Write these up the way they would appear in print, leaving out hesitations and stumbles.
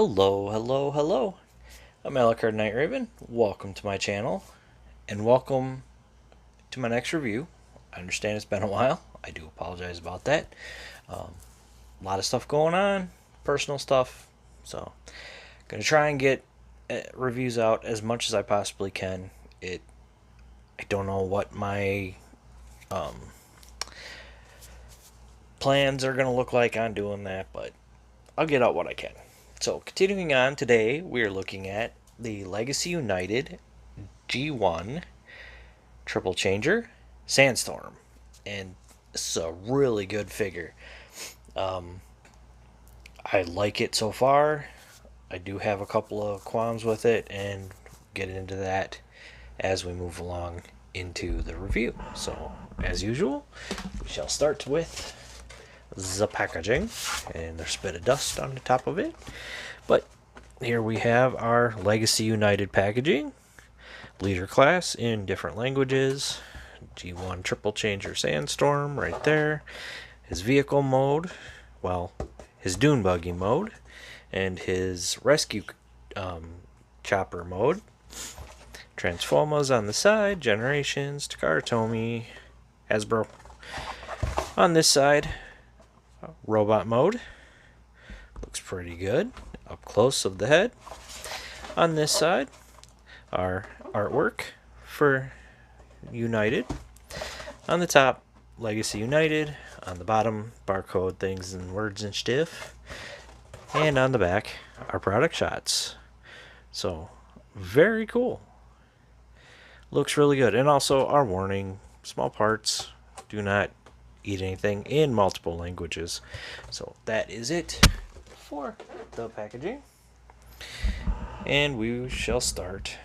Hello, hello, hello. I'm Alucard Night Raven. Welcome to my channel, and welcome to my next review. I understand it's been a while. I do apologize about that. A lot of stuff going on, personal stuff. So, gonna try and get reviews out as much as I possibly can. I don't know what my plans are gonna look like on doing that, but I'll get out what I can. So, continuing on, today we are looking at the Legacy United G1 Triple Changer Sandstorm. And this is a really good figure. I like it so far. I do have a couple of qualms with it, and get into that as we move along into the review. So, as usual, we shall start with the packaging, and there's a bit of dust on the top of it. But here we have our Legacy United packaging, leader class in different languages, G1 Triple Changer Sandstorm right there, his vehicle mode, well, his dune buggy mode, and his rescue chopper mode. Transformers on the side, Generations, Takara Hasbro. On this side, robot mode. Looks pretty good. Up close of the head. On this side, our artwork for United. On the top, Legacy United. On the bottom, barcode things and words and stuff. And on the back, our product shots. So, very cool. Looks really good. And also our warning, small parts, do not eat anything in multiple languages. So that is it for the packaging. And we shall start,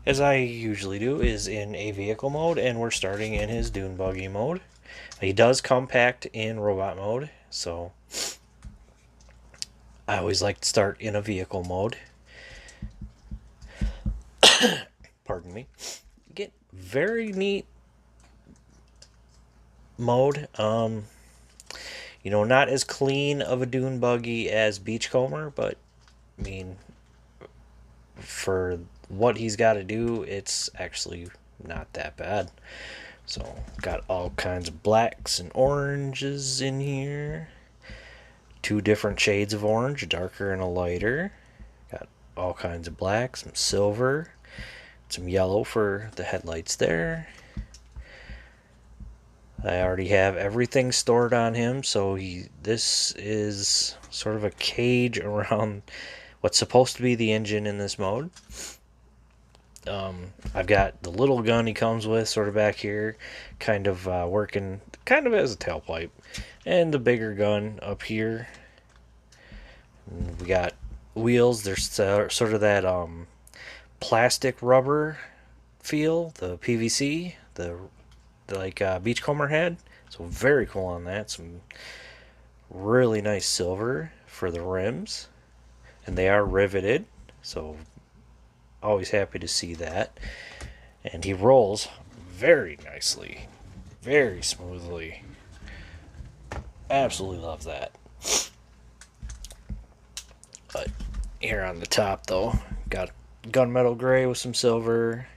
as I usually do, is in a vehicle mode, and we're starting in his dune buggy mode. He does come packed in robot mode, so I always like to start in a vehicle mode. Pardon me. Get very neat mode. Not as clean of a dune buggy as Beachcomber, but I mean, for what he's got to do, it's actually not that bad. So, got all kinds of blacks and oranges in here. Two different shades of orange, a darker and a lighter. Got all kinds of black, some silver, some yellow for the headlights there. I already have everything stored on him, so this is sort of a cage around what's supposed to be the engine in this mode. I've got the little gun he comes with sort of back here, kind of working kind of as a tailpipe, and the bigger gun up here. And we got wheels. There's sort of that plastic rubber feel, the PVC, the like Beachcomber had. So very cool on that. Some really nice silver for the rims, and they are riveted, so always happy to see that. And he rolls very nicely, very smoothly. Absolutely love that. But here on the top, though, got gunmetal gray with some silver,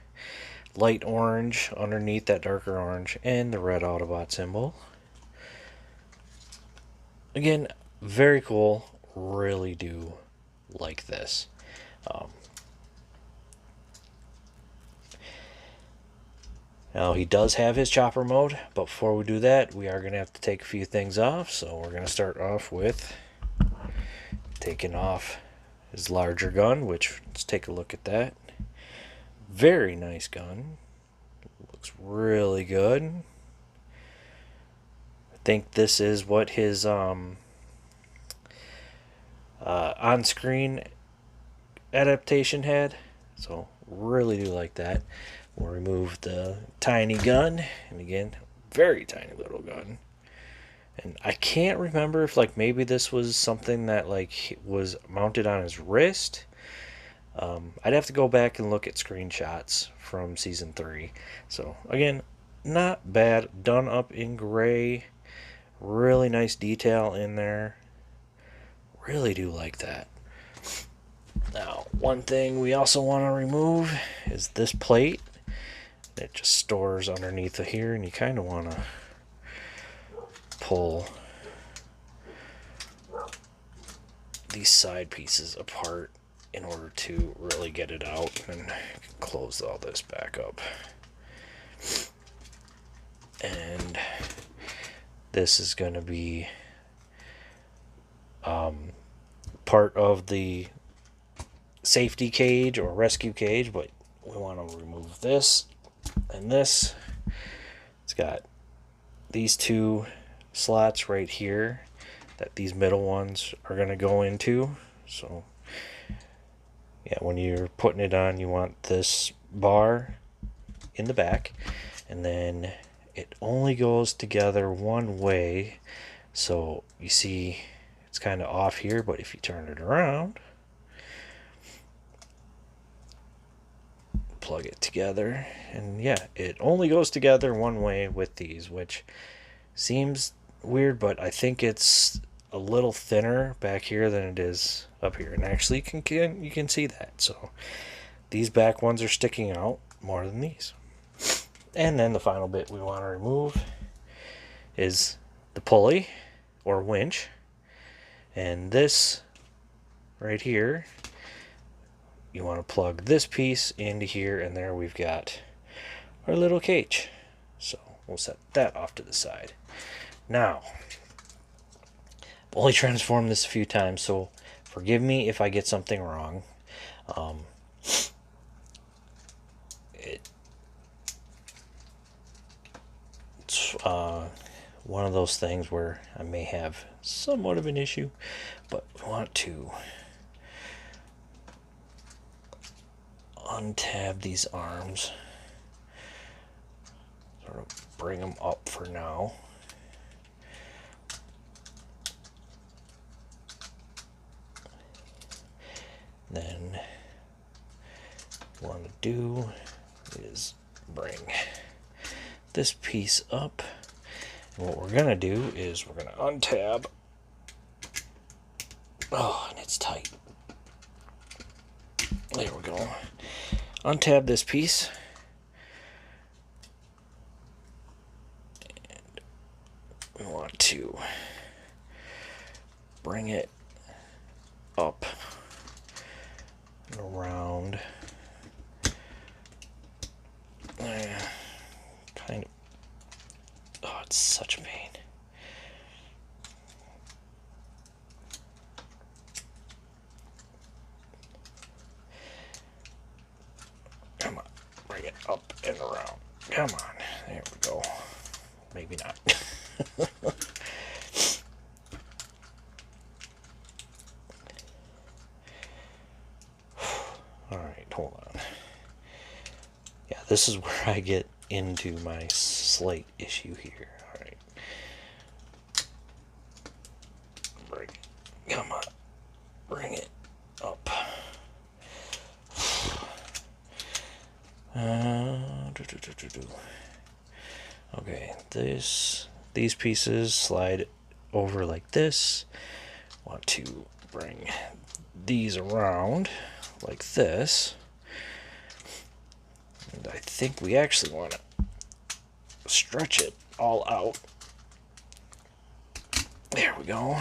light orange underneath that darker orange, and the red Autobot symbol. Again, very cool. Really do like this. Now, he does have his chopper mode, but before we do that, we are going to have to take a few things off. So we're going to start off with taking off his larger gun, which, let's take a look at that. Very nice gun. Looks really good. I think this is what his on-screen adaptation had. So really do like that. We'll remove the tiny gun, and again, very tiny little gun. And I can't remember if maybe this was something that was mounted on his wrist. I'd have to go back and look at screenshots from season 3. So again, not bad. Done up in gray. Really nice detail in there. Really do like that. Now, one thing we also want to remove is this plate. It just stores underneath of here, and you kind of want to pull these side pieces apart in order to really get it out, and close all this back up. And this is going to be part of the safety cage or rescue cage, but we want to remove this and this. It's got these two slots right here that these middle ones are going to go into. So yeah, when you're putting it on, you want this bar in the back, and then it only goes together one way. So you see it's kind of off here, but if you turn it around, plug it together, and yeah, it only goes together one way with these, which seems weird, but I think it's a little thinner back here than it is up here, and actually you can see that. So these back ones are sticking out more than these. And then the final bit we want to remove is the pulley or winch, and this right here, you want to plug this piece into here, and there we've got our little cage. So we'll set that off to the side. Now, I've only transformed this a few times, so forgive me if I get something wrong. It's one of those things where I may have somewhat of an issue, but we want to untab these arms, sort of bring them up for now. Then what I want to do is bring this piece up, and what we're going to do is we're going to untab. Oh, and it's tight. There we go. Untab this piece, and we want to bring it up and around. Kind of. Oh, it's such a pain. Come on, bring it up and around. Come on, there we go. Maybe not. Alright, hold on. Yeah, this is where I get into my slight issue here. Alright. Bring it. Come on. Bring it up. Okay, these pieces slide over like this. Want to bring these around like this. And I think we actually want to stretch it all out. There we go.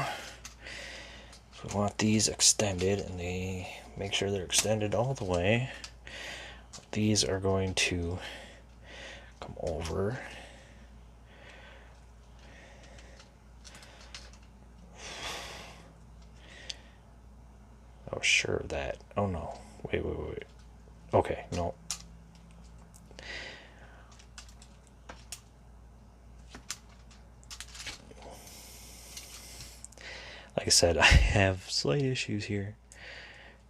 So we want these extended, and they make sure they're extended all the way. These are going to come over. I was sure of that. Oh no. Wait. Okay, no. Like I said, I have slight issues here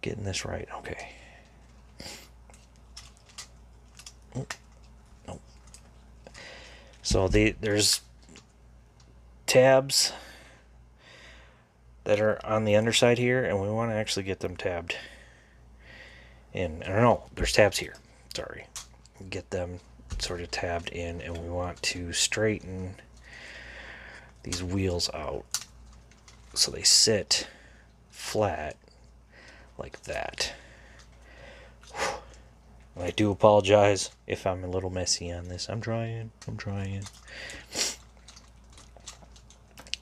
getting this right. Okay. Nope. So there's tabs that are on the underside here, and we want to actually get them tabbed in. I don't know, there's tabs here. Sorry. Get them sort of tabbed in, and we want to straighten these wheels out so they sit flat like that. And I do apologize if I'm a little messy on this. I'm trying.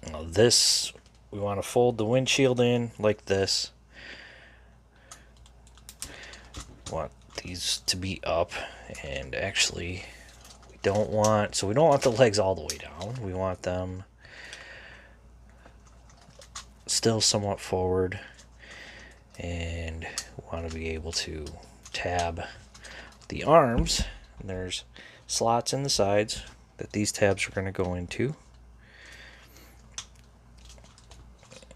Now this, we want to fold the windshield in like this. Want these to be up, and actually we don't want the legs all the way down. We want them still somewhat forward, and want to be able to tab the arms. And there's slots in the sides that these tabs are going to go into.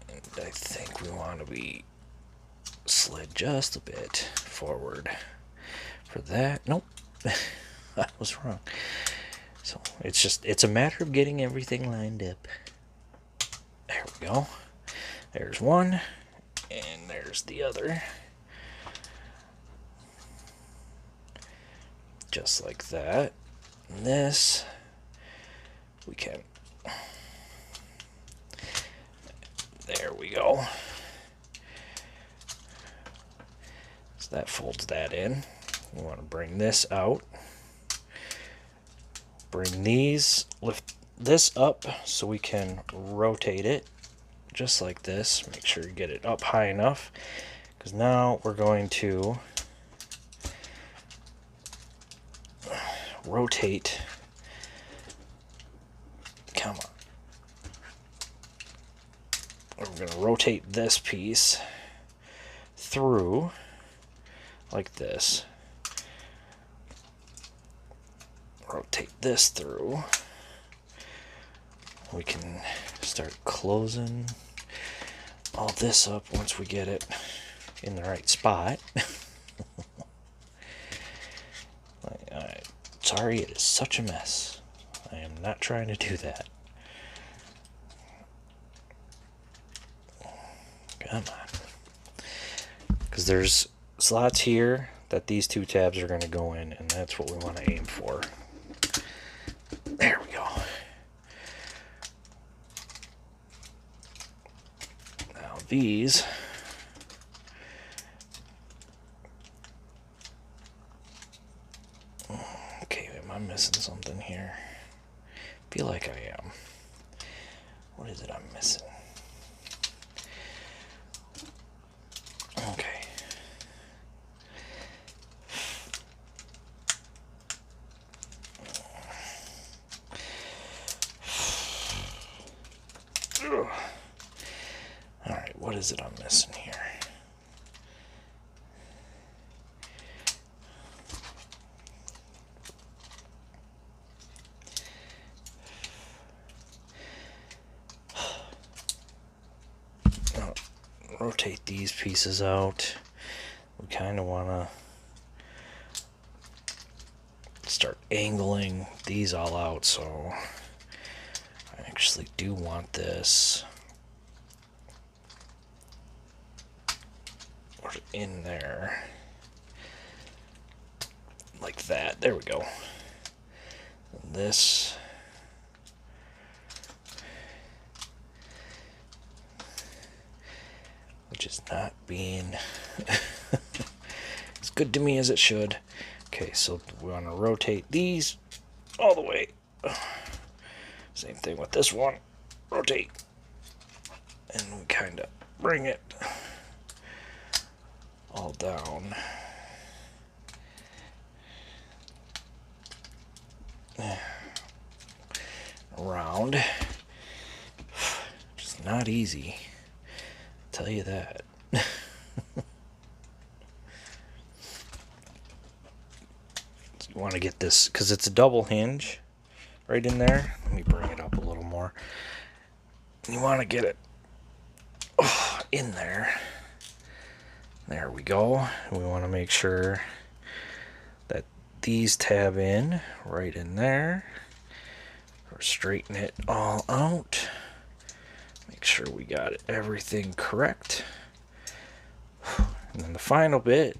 And I think we want to be slid just a bit forward for that. Nope. I was wrong. So it's a matter of getting everything lined up. There we go. There's one, and there's the other. Just like that. And this, we can, there we go. So that folds that in. We want to bring this out. Bring these, lift this up so we can rotate it just like this. Make sure you get it up high enough, because now we're going to rotate. Come on. We're going to rotate this piece through like this. Rotate this through. We can start closing all this up once we get it in the right spot. Sorry, it is such a mess. I am not trying to do that. Come on. Because there's slots here that these two tabs are going to go in, and that's what we want to aim for. There we go. Now these, okay, am I missing something here? I feel like I am. What is it I'm missing? Okay. Alright, what is it I'm missing here? Rotate these pieces out. We kind of want to start angling these all out, so I actually do want this in there like that. There we go. And this, which is not being as good to me as it should. Okay, so we want to rotate these all the way. Same thing with this one. Rotate. And we kind of bring it all down. Around. Just not easy. I'll tell you that. You want to get this, because it's a double hinge right in there. Let me bring it up a little more. You want to get it in there. There we go. We want to make sure that these tab in right in there. Or straighten it all out. Make sure we got everything correct. And then the final bit,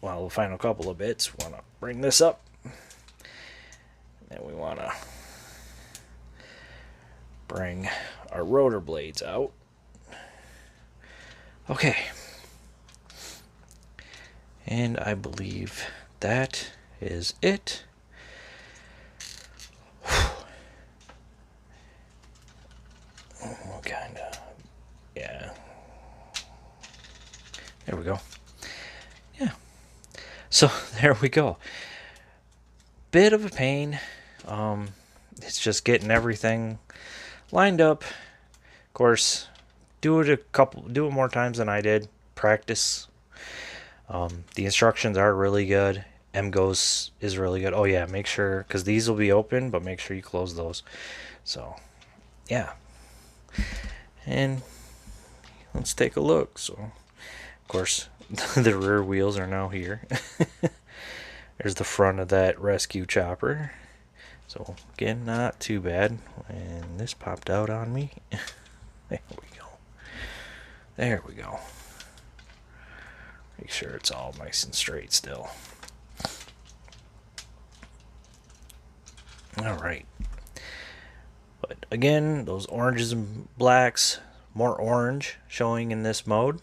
well, the final couple of bits, we want to bring this up. And then we want to bring our rotor blades out. Okay. And I believe that is it. Kinda. Yeah. There we go. Yeah. So there we go. Bit of a pain. It's just getting everything lined up. Of course, do it more times than I did. Practice. The instructions are really good. MGOS is really good. Oh yeah, make sure, because these will be open, but make sure you close those. So, yeah. And let's take a look. So, of course, the rear wheels are now here. There's the front of that rescue chopper. So, again, not too bad. And this popped out on me. There we go. There we go. Make sure it's all nice and straight still. Alright. But again, those oranges and blacks, more orange showing in this mode.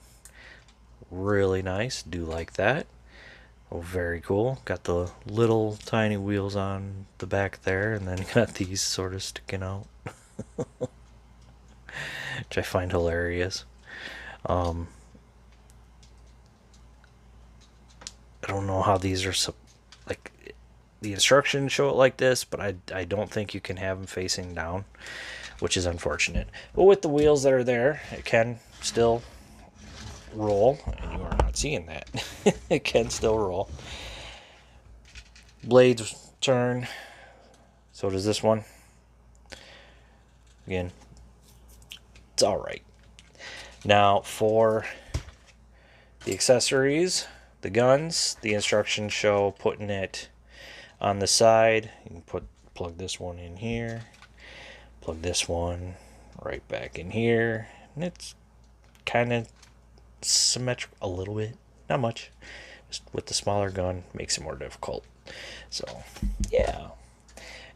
Really nice. Do like that. Oh, very cool. Got the little tiny wheels on the back there, and then got these sort of sticking out. Which I find hilarious. I don't know how these are like the instructions show it like this, but I don't think you can have them facing down, which is unfortunate. But with the wheels that are there, it can still roll, and you are not seeing that. It can still roll. Blades turn. So does this one. Again, it's all right. Now for the accessories, the guns, the instructions show putting it on the side. You can plug this one in here, plug this one right back in here, and it's kind of symmetrical a little bit, not much. Just with the smaller gun makes it more difficult. So yeah.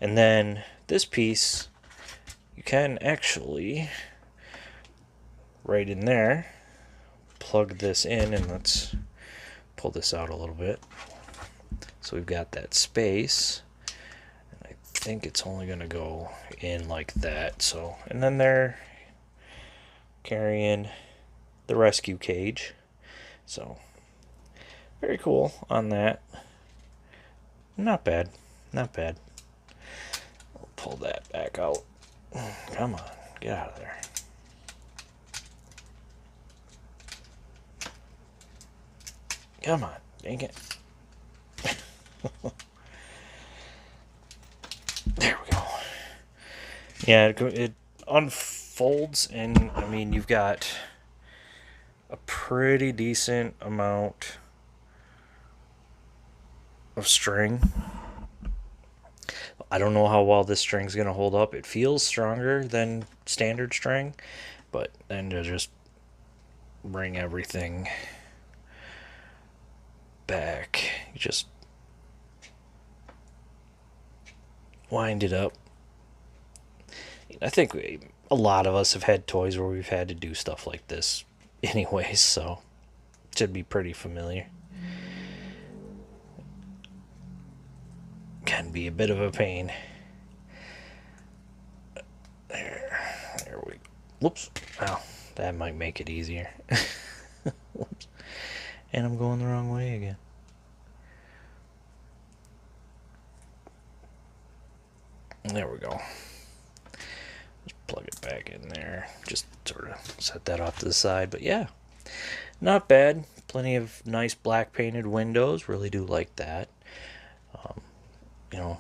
And then this piece, you can actually right in there plug this in, and let's pull this out a little bit. So we've got that space, and I think it's only going to go in like that. So, and then they're carrying the rescue cage. So very cool on that. Not bad. Not bad. I'll pull that back out. Come on, get out of there. Come on, dang it. There we go. Yeah, it unfolds, and I mean, you've got a pretty decent amount of string. I don't know how well this string's going to hold up. It feels stronger than standard string, but then to just bring everything back, you just wind it up. I think a lot of us have had toys where we've had to do stuff like this anyways, so it should be pretty familiar. Can be a bit of a pain. There we go. Whoops. Wow, that might make it easier. Whoops. And I'm going the wrong way again. There we go. Just plug it back in there. Just sort of set that off to the side. But yeah, not bad. Plenty of nice black painted windows. Really do like that. You know,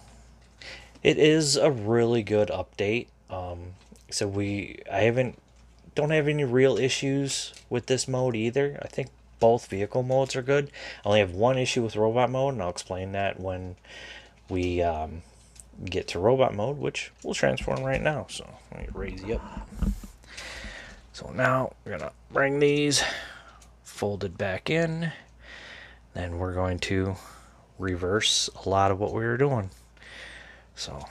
it is a really good update. So don't have any real issues with this mode either. I think both vehicle modes are good. I only have one issue with robot mode, and I'll explain that when we get to robot mode, which we'll transform right now. So let me raise you up. So now we're gonna bring these folded back in, then we're going to reverse a lot of what we were doing. So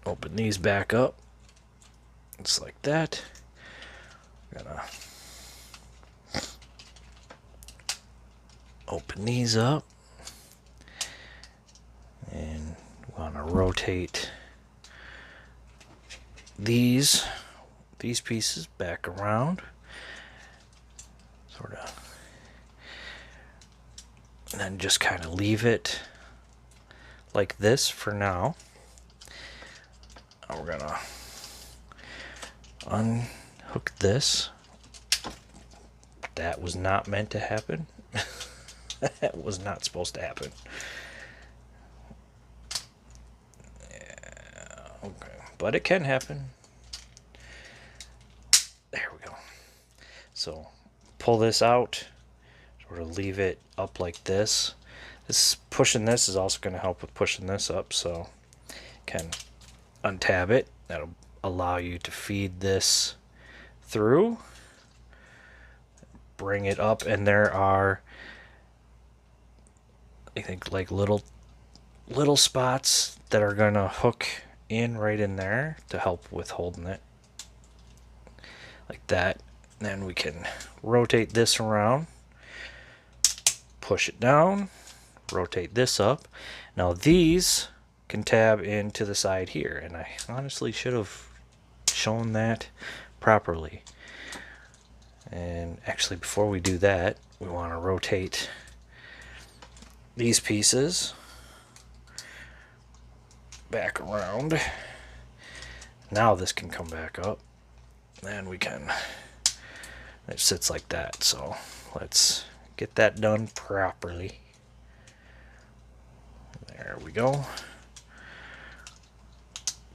open these back up, just like that. We're gonna open these up, and want to rotate these pieces back around, sort of, and then just kind of leave it like this for now. Now we're gonna unhook this. That was not meant to happen. That was not supposed to happen. Yeah, okay, but it can happen. There we go. So pull this out, sort of leave it up like this. Pushing this is also going to help with pushing this up, so you can untab it. That'll allow you to feed this through. Bring it up, and there are, I think, like little spots that are going to hook in right in there to help with holding it like that. Then we can rotate this around, push it down, rotate this up. Now these can tab into the side here, and I honestly should have shown that properly. And actually, before we do that, we want to rotate these pieces back around. Now this can come back up, and we can, it sits like that. So let's get that done properly. There we go.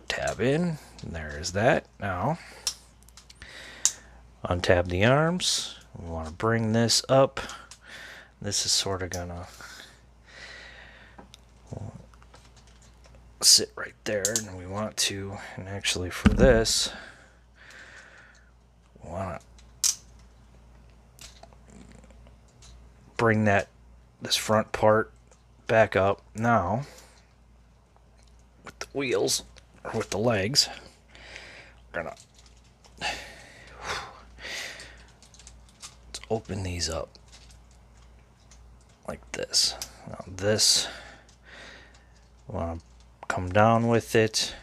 Tab in, and there is that. Now untab the arms. We want to bring this up. This is sort of gonna sit right there, and we want to, and actually for this, we want to bring this front part back up. Now with the wheels, or with the legs, we're gonna open these up like this. Now this, we want to come down with it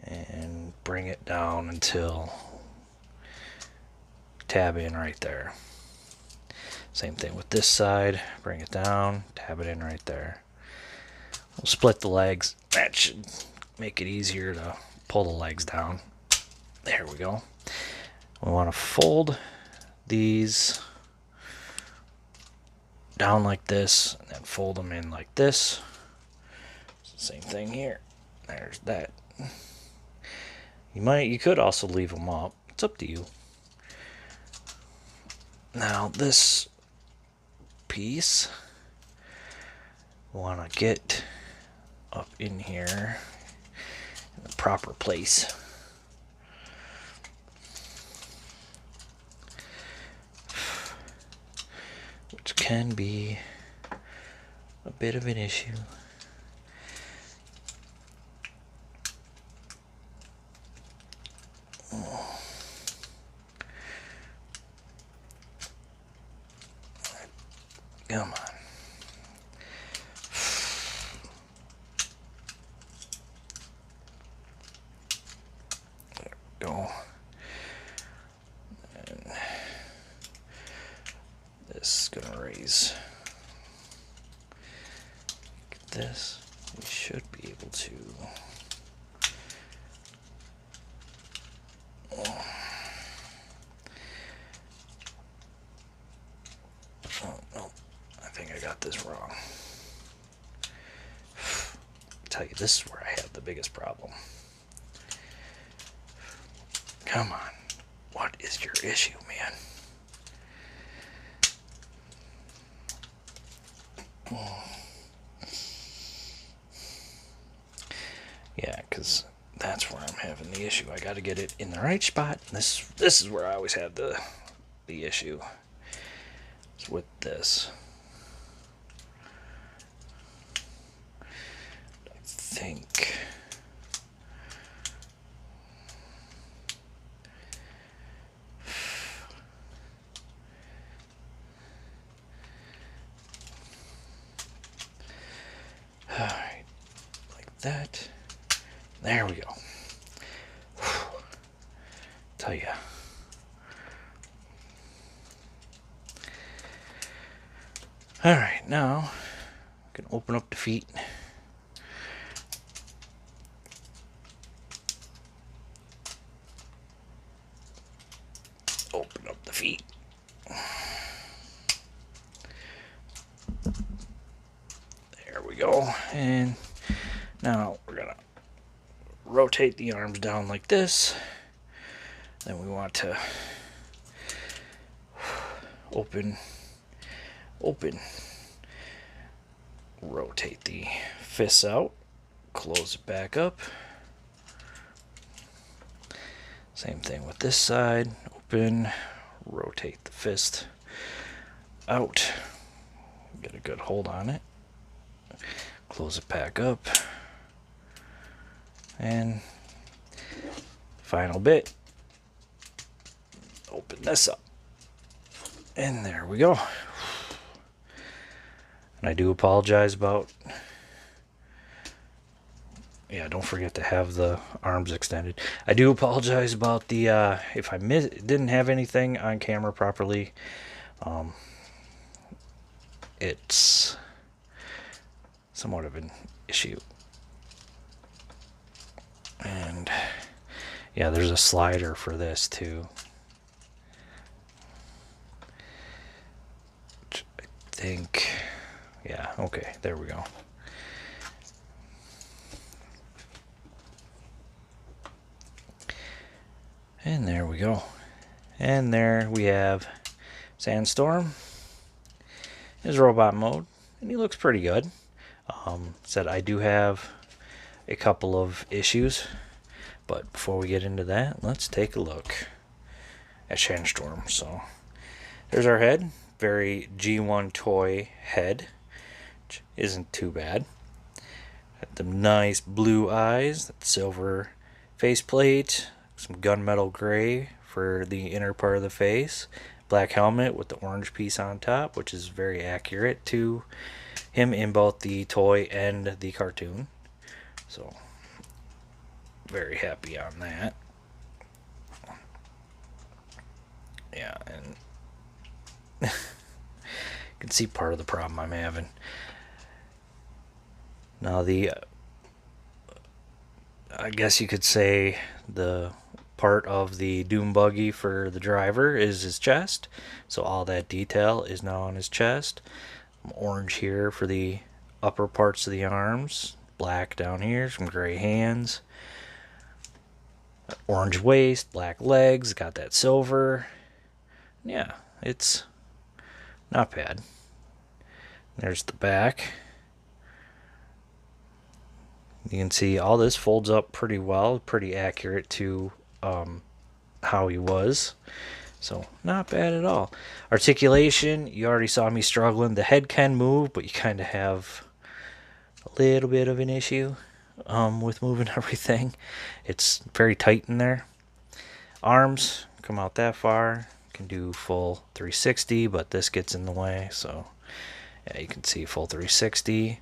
and bring it down until tab in right there. Same thing with this side, bring it down, tab it in right there. We'll split the legs. That should make it easier to pull the legs down. There we go. We want to fold these down like this, and then fold them in like this. Same thing here. There's that. You could also leave them up. It's up to you. Now this piece, we want to get up in here in the proper place. Which can be a bit of an issue. Come on. There we go. And this is gonna raise. Get this. We should be able to. Oh no, I think I got this wrong. I'll tell you, this is where I have the biggest problem. Come on, what is your issue, man? Yeah, because that's where I'm having the issue. I got to get it in the right spot. This is where I always have the issue. It's with this. I think. that. There we go. Tell ya. Alright, now I can open up the feet. Open up the feet. There we go. And now we're gonna rotate the arms down like this. Then we want to open, rotate the fists out, close it back up. Same thing with this side, open, rotate the fist out, get a good hold on it, close it back up, and final bit, open this up. And there we go. And I do apologize about, yeah, don't forget to have the arms extended. I do apologize about the, if I didn't have anything on camera properly. It's somewhat of an issue. And yeah, there's a slider for this too. Think, yeah, okay, there we go. And there we go. And there we have Sandstorm. His robot mode, and he looks pretty good. Said I do have a couple of issues, but before we get into that, let's take a look at Sandstorm. So there's our head. Very G1 toy head, which isn't too bad. Got the nice blue eyes, that silver faceplate, some gunmetal gray for the inner part of the face, black helmet with the orange piece on top, which is very accurate to him in both the toy and the cartoon. So very happy on that. Yeah, and you can see part of the problem I'm having. Now I guess you could say the part of the Doom buggy for the driver is his chest. So all that detail is now on his chest. Orange here for the upper parts of the arms. Black down here, some gray hands. Orange waist, black legs, got that silver. Yeah, it's not bad. There's the back. You can see all this folds up pretty well, pretty accurate to how he was. So not bad at all. Articulation, you already saw me struggling. The head can move, but you kind of have a little bit of an issue with moving everything. It's very tight in there. Arms come out that far. Can do full 360, but this gets in the way. So yeah, you can see full 360.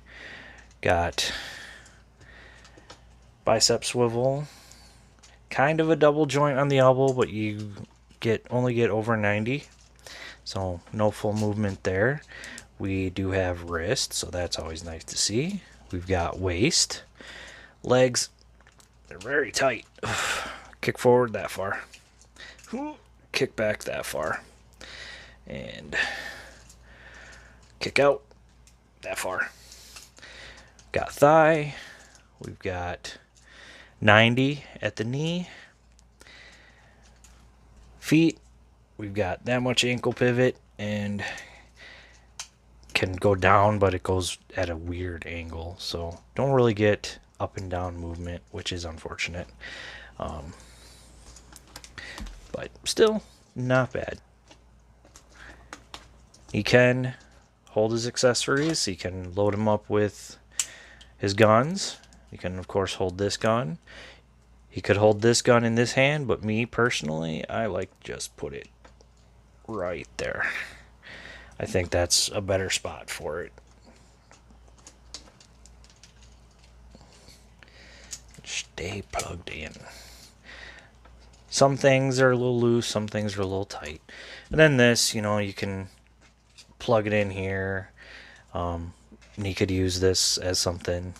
Got bicep swivel. Kind of a double joint on the elbow, but you only get over 90. So no full movement there. We do have wrist, so that's always nice to see. We've got waist. Legs, they're very tight. Kick forward that far. Kick back that far. And kick out that far. Got thigh. We've got 90 at the knee. Feet, we've got that much ankle pivot and can go down, but it goes at a weird angle. So don't really get up and down movement, which is unfortunate. But still not bad. He can hold his accessories. He can load them up with his guns. He can, of course, hold this gun. He could hold this gun in this hand, but me, personally, I like to just put it right there. I think that's a better spot for it. Stay plugged in. Some things are a little loose, some things are a little tight. And then this, you can plug it in here. And you could use this as something.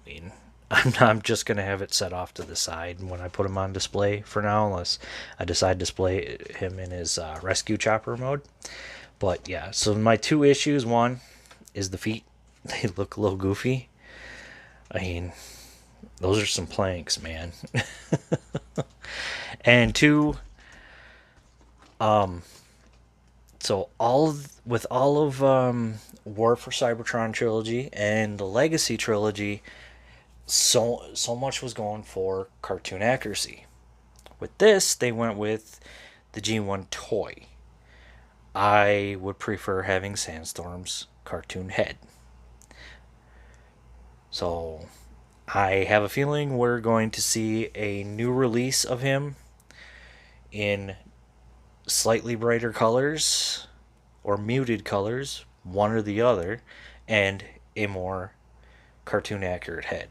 I mean, I'm just going to have it set off to the side when I put him on display for now, unless I decide to display him in his rescue chopper mode. But yeah, so my two issues, one is the feet. They look a little goofy. I mean, those are some planks, man. And two, so with all of War for Cybertron trilogy and the Legacy trilogy, so much was going for cartoon accuracy. With this, they went with the G1 toy. I would prefer having Sandstorm's cartoon head. So I have a feeling we're going to see a new release of him in slightly brighter colors or muted colors, one or the other, and a more cartoon accurate head.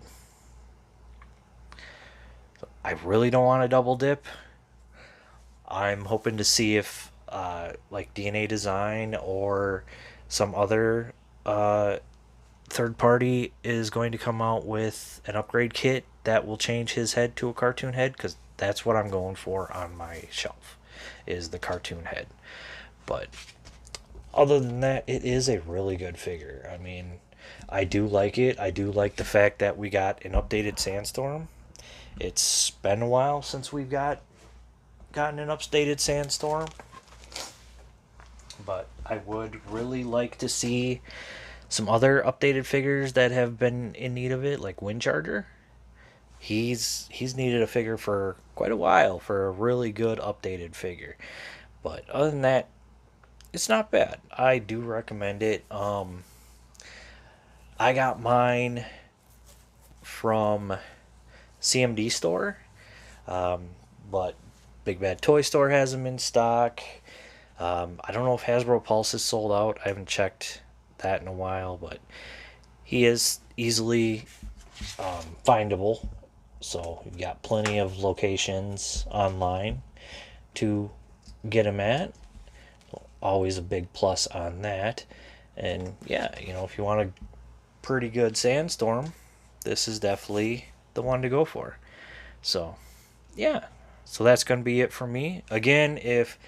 I really don't want to double dip. I'm hoping to see if like DNA Design or some other third party is going to come out with an upgrade kit that will change his head to a cartoon head, because that's what I'm going for on my shelf, is the cartoon head. But other than that, it is a really good figure. I mean, I do like it. I do like the fact that we got an updated Sandstorm. It's been a while since we've gotten an updated Sandstorm, but I would really like to see some other updated figures that have been in need of it, like Windcharger. He's needed a figure for quite a while for a really good updated figure. But other than that, it's not bad. I do recommend it. I got mine from CMD store, but Big Bad Toy Store has them in stock. I don't know if Hasbro Pulse is sold out. I haven't checked that in a while, but he is easily findable. So you've got plenty of locations online to get him at. Always a big plus on that. And yeah, if you want a pretty good Sandstorm, this is definitely the one to go for. So yeah, so that's going to be it for me. Again, if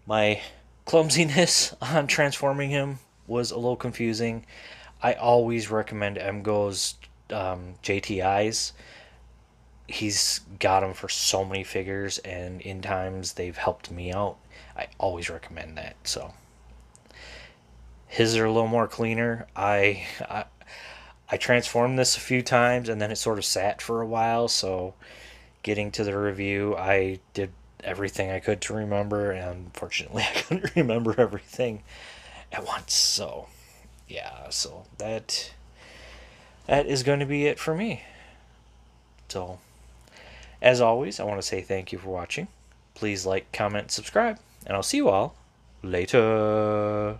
my clumsiness on transforming him was a little confusing, I always recommend MGO's JTIs. He's got them for so many figures, and in times they've helped me out. I always recommend that. So his are a little more cleaner. I transformed this a few times, and then it sort of sat for a while. So getting to the review, I did everything I could to remember, and unfortunately I couldn't remember everything at once. So yeah, so that is going to be it for me. So as always, I want to say thank you for watching. Please like, comment, subscribe, and I'll see you all later.